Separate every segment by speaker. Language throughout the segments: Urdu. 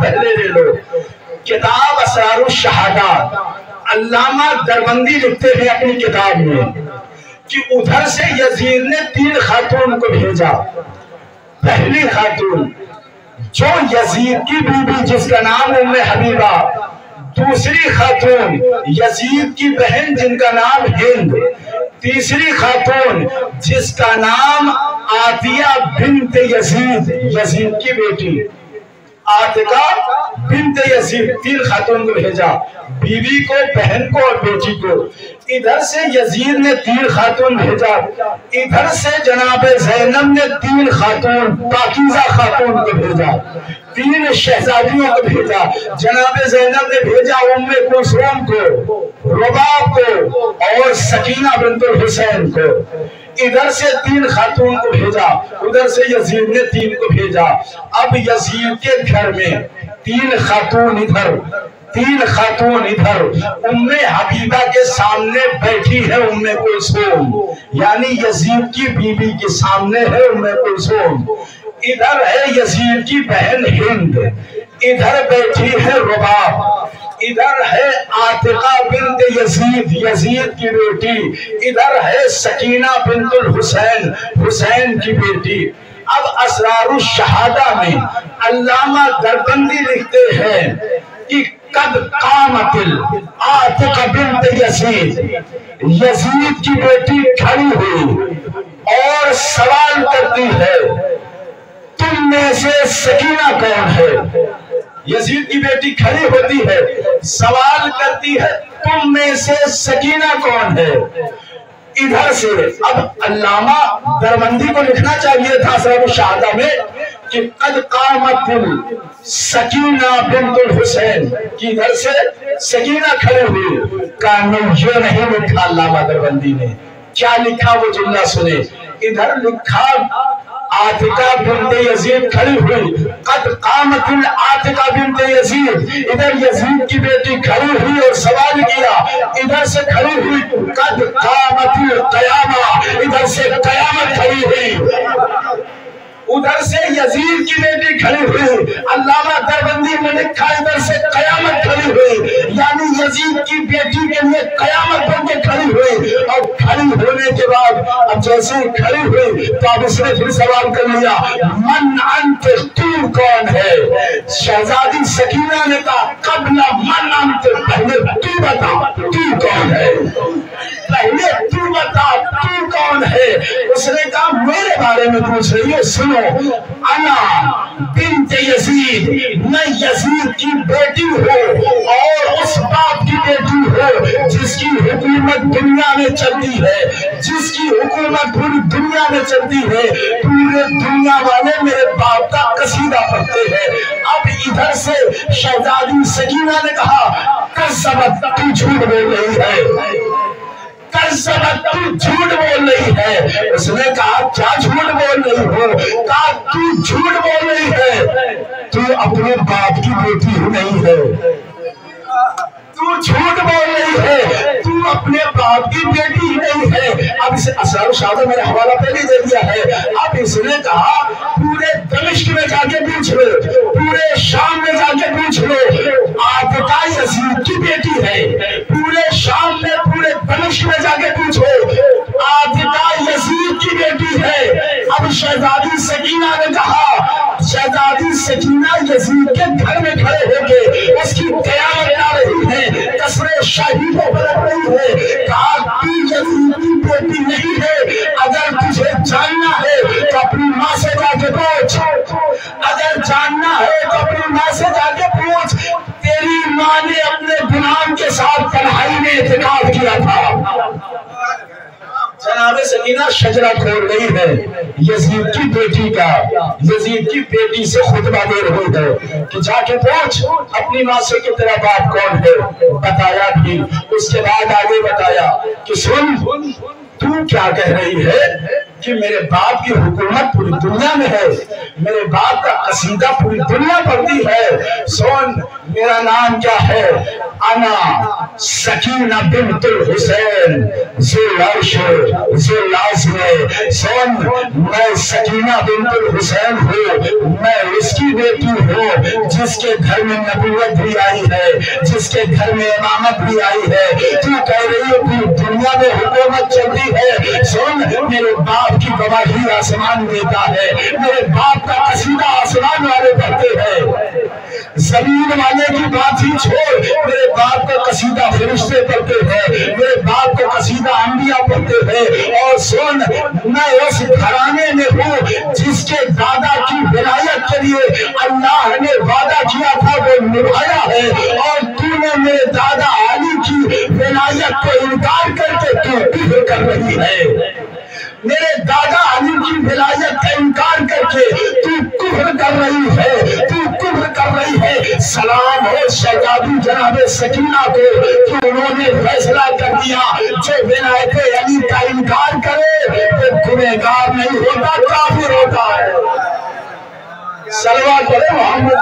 Speaker 1: پہلے لے لو، کتاب اسرار الشہادات، علامہ دربندی لکھتے ہیں اپنی کتاب میں کہ ادھر سے یزید نے 3 خاتون کو بھیجا۔ پہلی خاتون جو یزید کی بیوی جس کا نام ام حبیبہ، دوسری خاتون یزید کی بہن جن کا نام ہند، تیسری خاتون جس کا نام عاتیہ بنت یزید، یزید کی بیٹی عاتقہ بنت یزید، 3 خاتون کو بھیجا، بیوی کو، بہن کو اور بیٹی کو۔ ادھر سے یزید نے 3 خاتون بھیجا، ادھر سے جناب زینب نے 3 خاتون پاکیزہ خاتون کو بھیجا، 3 شہزادیوں کو بھیجا۔ جناب زینب نے بھیجا ام کلثوم کو، رباب کو اور سکینہ بنت الحسین کو۔ ادھر سے 3 خاتون کو بھیجا، ادھر سے یزید نے 3 کو بھیجا۔ اب یزید کے گھر میں 3 خاتون ادھر، 3 خاتون ادھر، ام حبیبہ کے سامنے بیٹھی ہے ام کلثوم، یعنی یزید کی بیوی کے سامنے ہے ام کلثوم، ادھر ہے یزید کی بہن ہند، ادھر بیٹھی ہے رباب، ادھر ہے عاتقہ بنت یزید، یزید کی بیٹی، ادھر ہے سکینہ بنت الحسین، حسین کی بیٹی۔ اب اسرار الشہادہ میں علامہ دربندی لکھتے ہیں کہ قد قامت عاتقہ بنت یزید، یزید کی بیٹی کھڑی ہوئی اور سوال کرتی ہے تم میں سے سکینہ کون ہے؟ یزید کی بیٹی کھڑی ہوتی ہے، سوال کرتی ہے تم میں سے سکینہ کون ہے؟ ادھر سے اب علامہ دربندی کو لکھنا چاہیے تھا اسرار الشہادہ میں کہ قد قامت سکینہ بنت الحسین، کہ ادھر سے سکینہ کھڑی ہوئی، کانوں یہ نہیں لکھا علامہ دربندی نے، کیا لکھا وہ جملہ سنے، ادھر لکھا عاتقہ بنت یزید کھڑی ہوئی، قد قامت عاتقہ بنت یزید، ادھر یزید کی بیٹی کھڑی ہوئی اور سوال کیا، ادھر سے کھڑی ہوئی قد قامت القیامہ، ادھر سے قیامت کھڑی ہوئی، ادھر سے یزید کی بیٹی کھڑی ہوئی، علامہ دربندی نے لکھا ادھر سے قیامت کھڑی ہوئی، یعنی یزید کی بیٹی کے لیے قیامت بن کے کھڑی ہوئی، اور کھڑی ہونے کے بعد اب جیسے کھڑی ہوئی تو اب اس نے پھر سوال کر لیا من انت، تو کون ہے؟ شہزادی سکینہ نے کہا قبل من انت، پہلے تو بتا تو کون ہے، پہلے تو بتا تو کون ہے۔ اس نے کہا میرے بارے میں پوچھ رہی ہے، سنو، انا بنت یزید، میں یزید کی بیٹی ہوں اور اس باپ کی بیٹی ہوں جس کی حکومت دنیا میں چلتی ہے، جس کی حکومت پوری دنیا میں چلتی ہے، پورے دنیا والے میرے باپ کا قصیدہ پڑھتے ہیں۔ اب ادھر سے شہزادی سکینہ نے کہا کذبت، تو جھوٹ بول رہی ہے، کذبت، تو جھوٹ بول رہی ہے۔ اس نے کہا کیا جھوٹ بول رہی ہو؟ کہا تو جھوٹ بول رہی ہے، تو اپنے باپ کی بیٹی ہی نہیں ہے، تو جھوٹ بول رہی ہے، تو اپنے باپ کی بیٹی ہی نہیں ہے۔ اب اسے اسرار الشہادہ میں نے حوالہ پہلے دے دیا ہے۔ اب اس نے کہا پورے دمشق میں جا کے پوچھ لو، پورے شام میں جا کے پوچھ لو، عاتقہ یزید کی بیٹی ہے، پورے شام میں پورے دمشق میں جا کے پوچھو، عاتقہ یزید کی بیٹی ہے۔ اب شہزادی سکینہ نے کہا، شہزادی سکینہ یزید کے گھر میں کھڑے ہو کے اس کی قیامت آ رہی ہے، قصر شاہی کو بلٹ رہی ہے، کہا تو یزید کی بیٹی نہیں ہے، اگر تجھے جاننا ہے تو اپنی ماں سے جا کے پوچھ، اگر جاننا ہے تو اپنی ماں سے جا کے پوچھ، تیری ماں نے اپنے غلام کے ساتھ تنہائی میں اعتکاف کیا تھا۔ جناب سکینہ شجرہ کھول رہی ہے، یزید کی بیٹی کا، یزید کی بیٹی سے خطبہ دے رہی ہے کہ جا کے پوچھ اپنی ماں سے کہ تیرا باپ کون ہے۔ بتایا بھی، اس کے بعد آگے بتایا کہ سن تو کیا کہہ رہی ہے کہ میرے باپ کی حکومت پوری دنیا میں ہے، میرے باپ کا قصیدہ پوری دنیا پڑھتی ہے، سن میرا نام کیا ہے؟ انا سکینہ بنت الحسین ذو العرش ذو العظم. سن میں سکینہ بنت الحسین ہوں، میں اس کی بیٹی ہوں جس کے گھر میں نبوت بھی آئی ہے، جس کے گھر میں امامت بھی آئی ہے. تو کہہ رہی ہے پوری دنیا میں حکومت چلتی ہے. سن میرے باپ کی گواہی آسمان دیتا ہے، میرے باپ کا قصیدہ آسمان والے پڑھتے ہیں. زمین والے کی بات ہی چھوڑ، میرے باپ کا قصیدہ فرشتے پڑھتے ہیں، میرے باپ کا قصیدہ انبیاء پڑھتے ہیں. اور سن میں اس گھرانے میں ہوں جس کے دادا کی ولایت کے لیے اللہ نے وعدہ کیا تھا وہ نبھایا ہے. اور تو نے میرے دادا علی کی ولایت کو انکار کر کے تو کفر کر رہی ہے. میرے دادا علی کی ولایت کا انکار کر کے تو کفر کر رہی ہے، تو کفر کر رہی ہے. سلام ہو شہزادی جناب سکینہ کو کہ انہوں نے فیصلہ کر دیا جو ولایت علی کا انکار کرے وہ گنہگار نہیں ہوتا، کافر ہوتا ہے. صلوات پڑھیں محمد.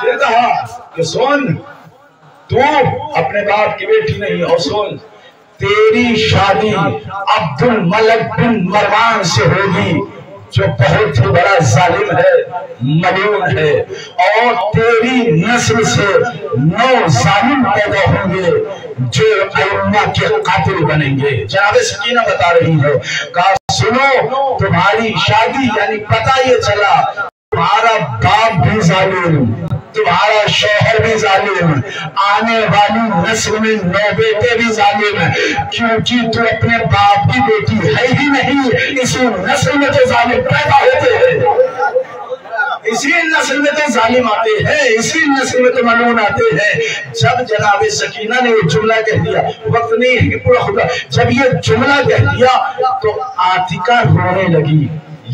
Speaker 1: پھر کہا کہ سن تو اپنے باپ کی بیٹی نہیں. اور سن تیری شادی عبد الملک بن مروان سے ہوگی جو بہت ہی بڑا ظالم ہے، ملعون ہے. اور تیری نسل سے 9 ظالم پیدا ہوں گے جو ائمہ کے قاتل بنیں گے. جناب سکینہ بتا رہی ہے کہا سنو تمہاری شادی یعنی پتہ یہ چلا تمہارا باپ بھی ظالم، تمہارا شوہر بھی ظالم، آنے والی نسل میں 9 بیٹے بھی ظالم، کیونکہ تو اپنے باپ کی بیٹی ہے ہی نہیں. اسی نسل میں تو ظالم پیدا ہوتے ہیں، اسی نسل میں تو ظالم آتے ہیں، اسی نسل میں تو ملعون آتے ہیں. جب جناب سکینہ نے یہ جملہ کہہ دیا، وقت نہیں ہے کہ پورا خدا، جب یہ جملہ کہہ دیا تو عاتکہ رونے لگی،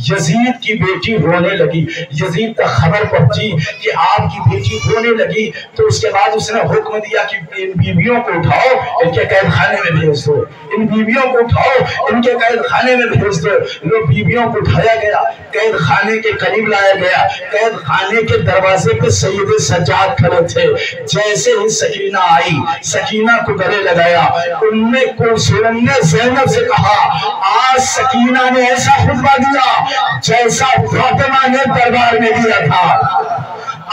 Speaker 1: یزید کی بیٹی رونے لگی. یزید کا خبر پہنچی کہ آپ کی بیٹی رونے لگی تو اس کے بعد اس نے حکم دیا کہ ان بیویوں کو اٹھاؤ ان کے قید خانے میں بھیج دو، ان بیویوں کو اٹھاؤ ان کے قید خانے میں بھیج دو. لوگ بیویوں کو اٹھایا گیا، قید خانے کے قریب لایا گیا. قید خانے کے دروازے پہ سید سجاد کھڑے تھے. جیسے ہی سکینہ آئی، سکینہ کو گلے لگایا. ام کلثوم نے زینب سے کہا آج سکینہ نے ایسا خطبہ دیا جیسا فاطمہ نے دربار میں دیا تھا.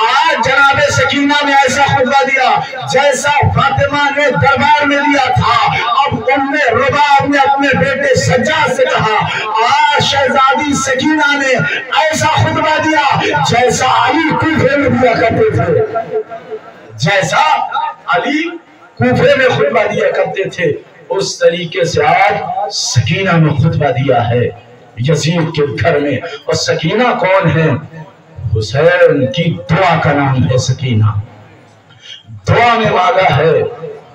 Speaker 1: آج جناب سکینہ نے ایسا خطبہ دیا جیسا فاطمہ نے دربار میں دیا تھا. اب ام رباب نے اپنے بیٹے سجاد سے کہا آج شہزادی سکینہ نے ایسا خطبہ دیا جیسا علی کوفے میں دیا کرتے تھے، جیسا علی کوفے میں خطبہ دیا کرتے تھے اس طریقے سے آج سکینہ نے خطبہ دیا ہے یزید کے گھر میں. اور سکینہ کون ہے؟ حسین کی دعا کا نام ہے سکینہ. دعا میں مانگا ہے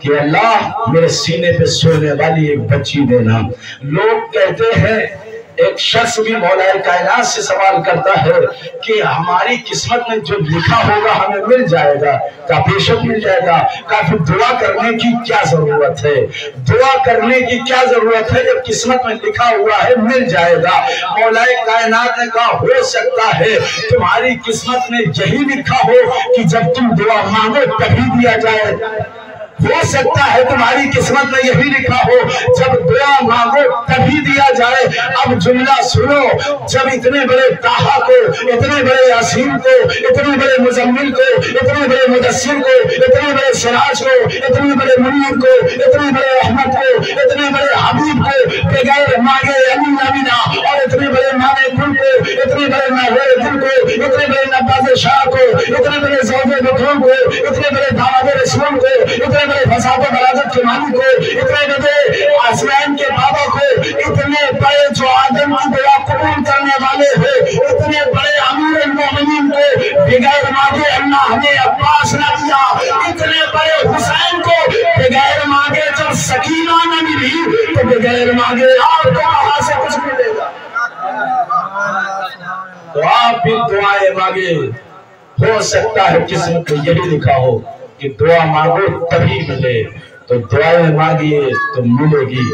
Speaker 1: کہ اللہ میرے سینے پہ سونے والی ایک بچی دینا. لوگ کہتے ہیں ایک شخص بھی مولا کائنات سے سوال کرتا ہے کہ ہماری قسمت میں جو لکھا ہوگا ہمیں مل جائے گا. کہا بے شک مل جائے گا. کہا پھر دعا کرنے کی کیا ضرورت ہے؟ دعا کرنے کی کیا ضرورت ہے جب قسمت میں لکھا ہوا ہے مل جائے گا. مولا کائنات نے کہا ہو سکتا ہے تمہاری قسمت میں یہی لکھا ہو کہ جب تم دعا مانگو تبھی دیا جائے. ہو سکتا ہے تمہاری قسمت میں یہی لکھا ہو جب دعا مانگو تبھی دیا جائے. اب جملہ سنو، جب اتنے بڑے طٰہٰ کو، اتنے بڑے یاسین کو، اتنے بڑے مزمل کو، اتنے بڑے مدثر کو، اتنے بڑے سراج کو، اتنے بڑے منیر کو، اتنے بڑے احمد کو، اتنے بڑے حبیب کو بغیر مانگے علی نبینا، اور اتنے بڑے مانے گل کو، اتنے بڑے ناغیر دل کو، اتنے بڑے نباز شاہ کو، اتنے بڑے زوج بطول کو، اتنے بڑے داماد رسول کو، اتنے بڑے فساد و بلاغت کے مالک کو، اتنے بڑے آسمان کے بابا کو، اتنے بڑے جو آدم کی دعا قبول کرنے والے ہیں، اتنے بڑے امیر المومنین کو بغیر مانگے اللہ نے عباس نہ دیا، اتنے بڑے حسین کو بغیر مانگے جب سکینہ نہ ملی تو بغیر مانگے آپ کو کہاں سے کچھ ملے گا؟ تو آپ بھی دعائیں مانگے. ہو سکتا ہے قسمت میں یہی لکھا ہو کہ دعا مانگو تبھی ملے، تو دعائیں مانگیے تو ملے گی.